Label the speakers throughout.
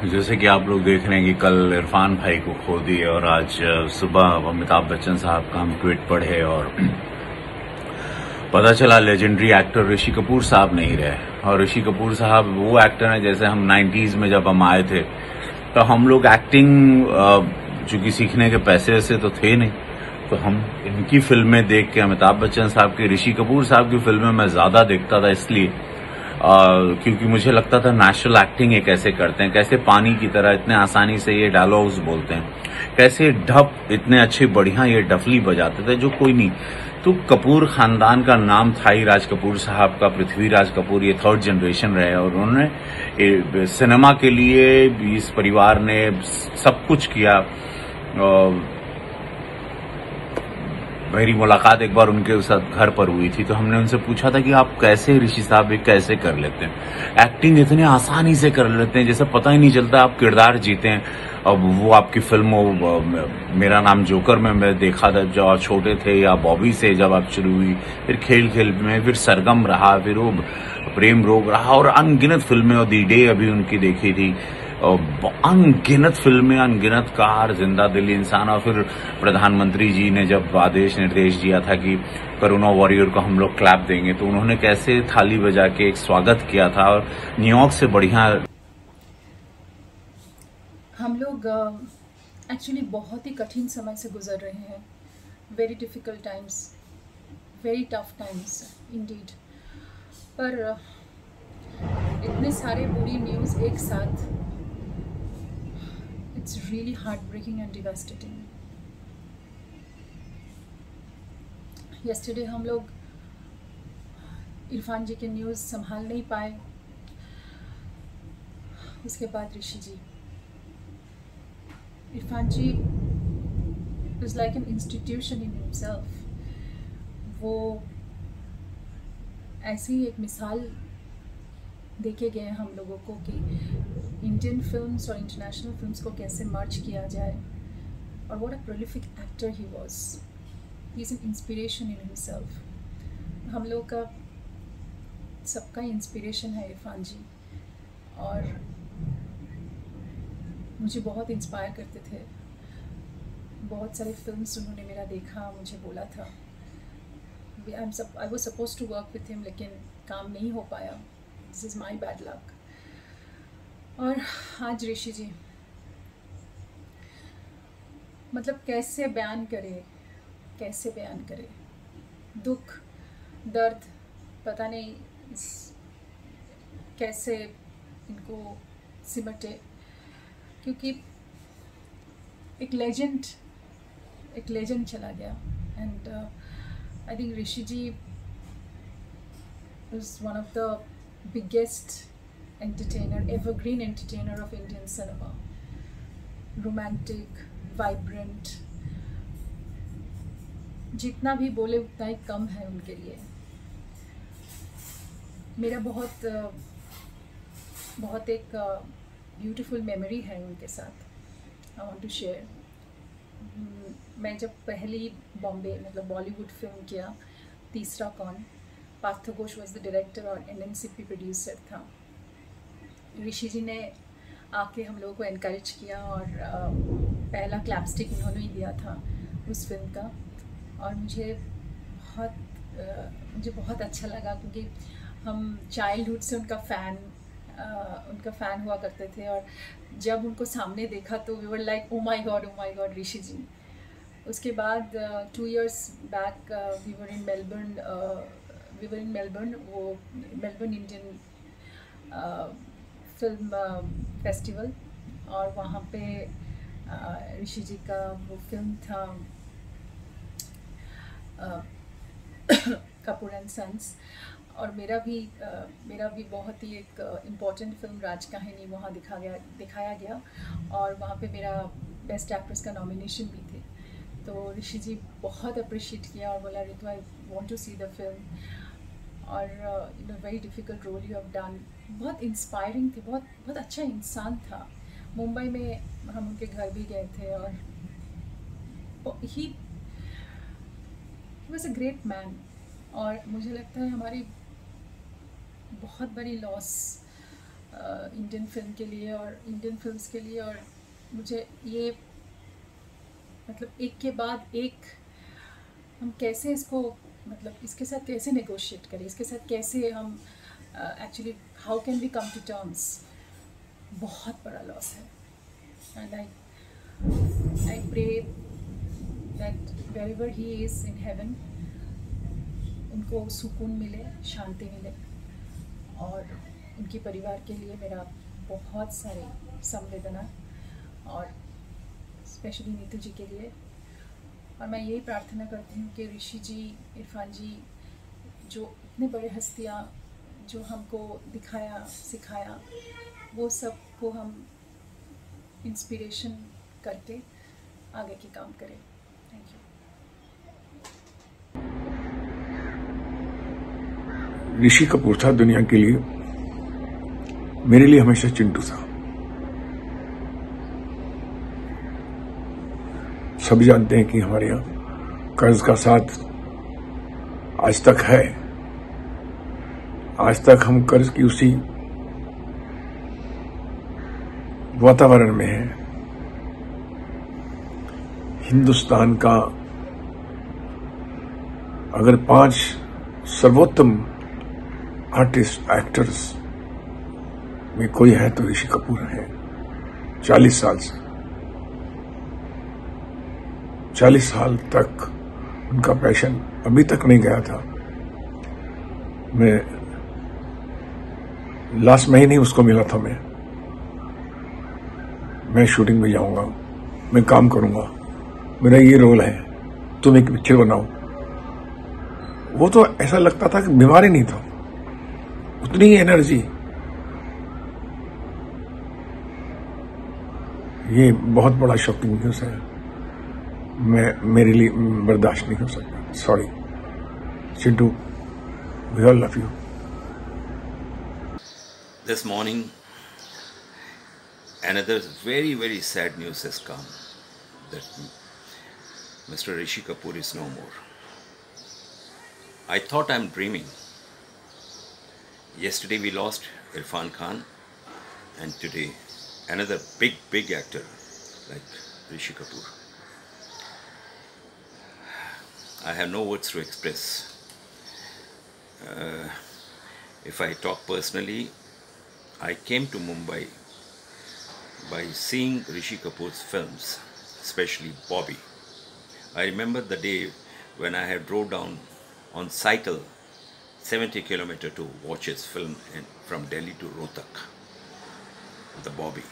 Speaker 1: जैसे कि आप लोग देख रहे हैं कि कल इरफान भाई को खो दिए और आज सुबह अमिताभ बच्चन साहब का हम ट्वीट पढ़े और पता चला लेजेंडरी एक्टर ऋषि कपूर साहब नहीं रहे। और ऋषि कपूर साहब वो एक्टर हैं, जैसे हम 90s में जब हम आए थे तो हम लोग एक्टिंग चूंकि सीखने के पैसे ऐसे तो थे नहीं, तो हम इनकी फिल्में देख के, अमिताभ बच्चन साहब की, ऋषि कपूर साहब की फिल्में मैं ज्यादा देखता था, इसलिए क्योंकि मुझे लगता था नेचुरल एक्टिंग ये कैसे करते हैं, कैसे पानी की तरह इतने आसानी से ये डायलॉग्स बोलते हैं, कैसे ढप इतने अच्छे बढ़िया ये डफली बजाते थे जो कोई नहीं। तो कपूर खानदान का नाम था ही, राज कपूर साहब का, पृथ्वीराज कपूर, ये थर्ड जनरेशन रहे और उन्होंने सिनेमा के लिए इस परिवार ने सब कुछ किया। मेरी मुलाकात एक बार उनके साथ घर पर हुई थी, तो हमने उनसे पूछा था कि आप कैसे ऋषि साहब कैसे कर लेते हैं, एक्टिंग इतनी आसानी से कर लेते हैं, जैसे पता ही नहीं चलता आप किरदार जीते हैं। अब वो आपकी फिल्म मेरा नाम जोकर में मैं देखा था जब आप छोटे थे, या बॉबी से जब आप शुरू हुई, फिर खेल खेल में, फिर सरगम रहा, फिर वो प्रेम रोग रहा और अनगिनत फिल्में, और दी डे अभी उनकी देखी थी, अनगिनत फिल्में, अनगिनत कार, जिंदा दिल इंसान। और फिर प्रधानमंत्री जी ने जब आदेश निर्देश दिया था कि कोरोना वॉरियर को हम लोग क्लैप देंगे, तो उन्होंने कैसे थाली बजा के एक स्वागत किया था। और न्यूयॉर्क से बढ़िया
Speaker 2: हम लोग एक्चुअली बहुत ही कठिन समय से गुजर रहे हैं, very difficult times, very tough times indeed. पर इतने सारे बुरी न्यूज़ एक साथ, it's really heart breaking and devastating. Yesterday हम लोग इरफान जी के न्यूज़ संभाल नहीं पाए, उसके बाद Rishi ji. Irfan ji is like an institution in himself. वो ऐसी ही एक मिसाल देखे गए हम लोगों को कि इंडियन फिल्म्स और इंटरनेशनल फिल्म्स को कैसे मर्ज किया जाए। और what a prolific actor he was, he is an inspiration in himself. हम लोग का सबका इंस्पिरेशन है इरफान जी, और मुझे बहुत इंस्पायर करते थे। बहुत सारे फिल्म्स उन्होंने मेरा देखा, मुझे बोला था। I was suppose to work with him, लेकिन काम नहीं हो पाया। This is my bad luck. और आज ऋषि जी, मतलब कैसे बयान करे दुख, दर्द, पता नहीं कैसे इनको सिमटे, क्योंकि एक लेजेंड चला गया। And I think Rishi ji is one of the biggest entertainer, evergreen entertainer of Indian cinema. Romantic, vibrant, जितना भी बोले उतना ही कम है उनके लिए। मेरा बहुत एक ब्यूटीफुल मेमोरी है उनके साथ, आई वांट टू शेयर। मैं जब पहली बॉम्बे मतलब बॉलीवुड फिल्म किया, तीसरा कौन, Parth Ghosh was the director और NNCP प्रोड्यूसर था। ऋषि जी ने आके हम लोगों को एनकरेज किया और पहला क्लैपस्टिक उन्होंने ही दिया था उस फिल्म का। और मुझे बहुत अच्छा लगा, क्योंकि हम चाइल्डहुड से उनका फ़ैन हुआ करते थे। और जब उनको सामने देखा तो we were like oh my god Rishi ji. उसके बाद 2 years back we were in Melbourne, वो मेलबर्न इंडियन फिल्म फेस्टिवल, और वहाँ पे ऋषि जी का वो फिल्म था कपूर एंड सन्स। और मेरा भी बहुत ही एक इम्पॉर्टेंट फिल्म राज कहानी वहाँ दिखाया गया, और वहाँ पे मेरा बेस्ट एक्ट्रेस का नॉमिनेशन भी थे। तो ऋषि जी बहुत अप्रिशिएट किया और बोला, Ritu I want to see the film, और very difficult role you have done. बहुत इंस्पायरिंग थे, बहुत अच्छा इंसान था। मुंबई में हम उनके घर भी गए थे, और he was a great man. और मुझे लगता है हमारी बहुत बड़ी लॉस इंडियन फिल्म के लिए और इंडियन फिल्म्स के लिए। और मुझे ये मतलब एक के बाद एक हम कैसे इसको मतलब इसके साथ कैसे नेगोशिएट करें, इसके साथ कैसे हम actually how can we come to terms, बहुत बड़ा लॉस है। And I pray that wherever he is in heaven उनको सुकून मिले, शांति मिले, और उनके परिवार के लिए मेरा बहुत सारी संवेदना, और स्पेशली नीतू जी के लिए। और मैं यही प्रार्थना करती हूँ कि ऋषि जी, इरफान जी, जो इतने बड़े हस्तियाँ जो हमको दिखाया सिखाया, वो सब को हम इंस्पिरेशन करके आगे के काम करें। Thank you.
Speaker 3: ऋषि कपूर था दुनिया के लिए, मेरे लिए हमेशा चिंटू था। सभी जानते हैं कि हमारे यहाँ कर्ज का साथ आज तक है। आज तक हम कर्ज की उसी वातावरण में हैं। हिंदुस्तान का अगर 5 सर्वोत्तम आर्टिस्ट एक्टर्स में कोई है तो ऋषि कपूर है। 40 साल से 40 साल तक उनका पैशन अभी तक नहीं गया था। मैं लास्ट महीने उसको मिला था। मैं शूटिंग में जाऊंगा, मैं काम करूंगा, मेरा ये रोल है, तुम एक पिक्चर बनाओ। वो तो ऐसा लगता था कि बीमार ही नहीं था, उतनी ही एनर्जी। ये बहुत बड़ा शॉकिंग न्यूज है, मेरे लिए बर्दाश्त नहीं हो सकता। Sorry Chintu, we all love you.
Speaker 1: This morning, another very sad news has come that Mr. Rishi Kapoor is no more. I thought I'm dreaming. Yesterday we lost Irfan Khan, and today another big actor like Rishi Kapoor. I have no words to express. If I talk personally, I came to Mumbai by seeing Rishi Kapoor's films, especially Bobby. I remember the day when I had drove down on cycle 70 km to watch his film from Delhi to Rohtak, the Bobby.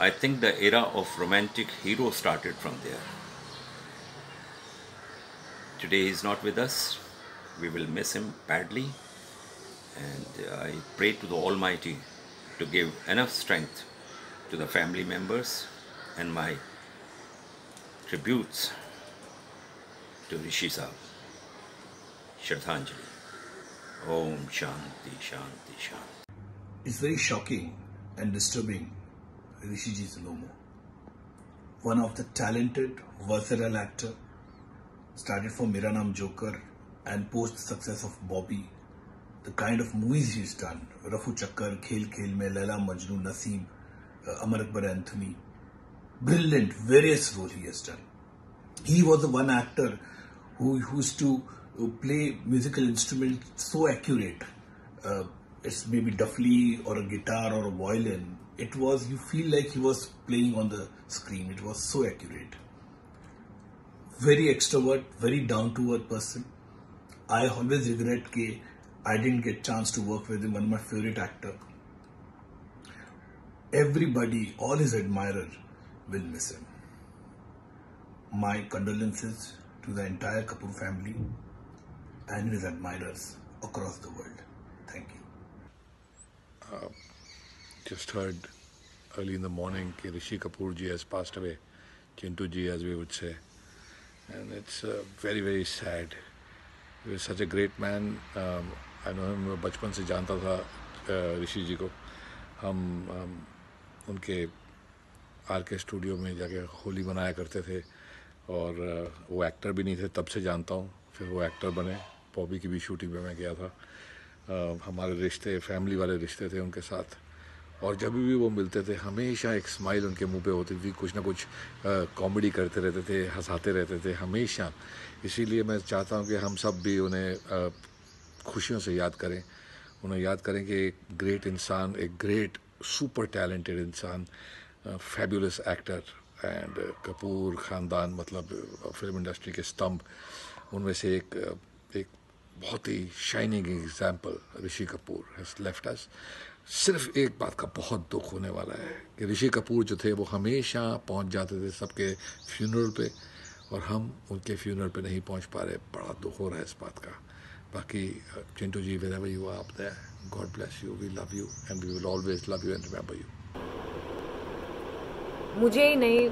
Speaker 1: I think the era of romantic hero started from there. Today he is not with us. We will miss him badly. And I pray to the Almighty to give enough strength to the family members, and my tributes to Rishi Saab. Shraddhanjali. Om Shanti Shanti Shanti.
Speaker 4: It's very shocking and disturbing. Rishi ji is no more. One of the talented, versatile actor, started from Mera Naam Joker, and post the success of Bobby, the kind of movies he's done, Rafu Chakkar, Khel Khel Mein, Laila Majnu, Naseem, Amar Akbar Anthony, brilliant, various roles he has done. He was the one actor who used to play musical instruments so accurate. It's maybe duffly or a guitar or a violin. It was, you feel like he was playing on the screen. It was so accurate. Very extrovert, very down-to-earth person. I always regret that I didn't get chance to work with him, one of my favorite actor. Everybody, all his admirers will miss him. My condolences to the entire Kapoor family and his admirers across the world. Thank you.
Speaker 3: Just heard early in the morning that Rishi Kapoor ji has passed away. Chintu ji, as we would say. And it's very sad. He was such a great man. I know him, बचपन से जानता था ऋषि जी को। हम उनके R K. Studio में जाके होली मनाया करते थे, और वो एक्टर भी नहीं थे तब से जानता हूँ। फिर वो एक्टर बने, बॉबी की भी शूटिंग में मैं गया था। हमारे रिश्ते, फैमिली वाले रिश्ते थे उनके साथ। और जब भी वो मिलते थे हमेशा एक स्माइल उनके मुंह पे होती थी, कुछ ना कुछ कॉमेडी करते रहते थे, हंसाते रहते थे हमेशा। इसीलिए मैं चाहता हूँ कि हम सब भी उन्हें खुशियों से याद करें, उन्हें याद करें कि एक ग्रेट इंसान, एक ग्रेट सुपर टैलेंटेड इंसान, फैबुलस एक्टर एंड कपूर ख़ानदान मतलब फिल्म इंडस्ट्री के स्तंभ, उनमें से एक बहुत ही shining example Rishi Kapoor has left us. सिर्फ एक बात का बहुत दुख होने वाला है कि ऋषि कपूर जो थे वो हमेशा पहुंच जाते थे सबके फ्यूनरल पे, और हम उनके फ्यूनरल पे नहीं पहुंच पा रहे। बड़ा दुख हो रहा है इस बात का। बाकी चिंटू जी, wherever you are up there, God bless you, we love you and we will always love you and remember you.
Speaker 5: मुझे ही नहीं,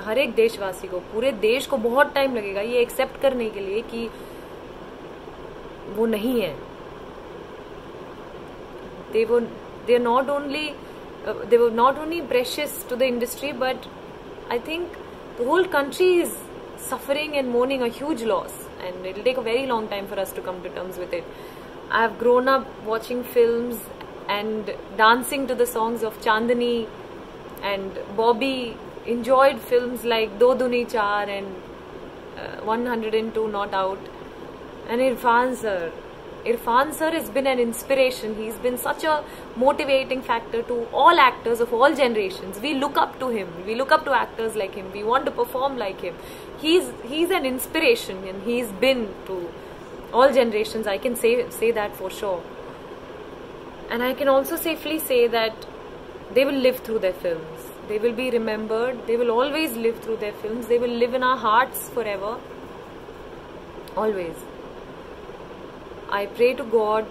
Speaker 5: हर एक देशवासी को, पूरे देश को बहुत टाइम लगेगा ये एक्सेप्ट करने के लिए कि वो नहीं है। They were not only precious to the industry, but I think the whole country is suffering and mourning a huge loss, and it will take a very long time for us to come to terms with it. I have grown up watching films and dancing to the songs of Chandani and Bobby, enjoyed films like Do Duni Char and 102 Not Out, and Irfan sir has been an inspiration. He's been such a motivating factor to all actors of all generations. We look up to him. We look up to actors like him. We want to perform like him. He's an inspiration, and he's been to all generations. I can say that for sure. And I can also safely say that they will live through their films. They will be remembered. They will always live through their films. They will live in our hearts forever. Always. I pray to God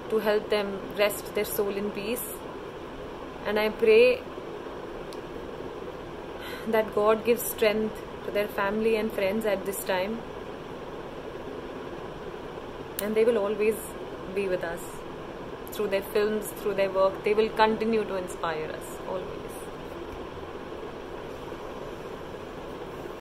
Speaker 5: to help them rest their soul in peace, and I pray that God gives strength to their family and friends at this time, and they will always be with us through their films, through their work. They will continue to inspire us always.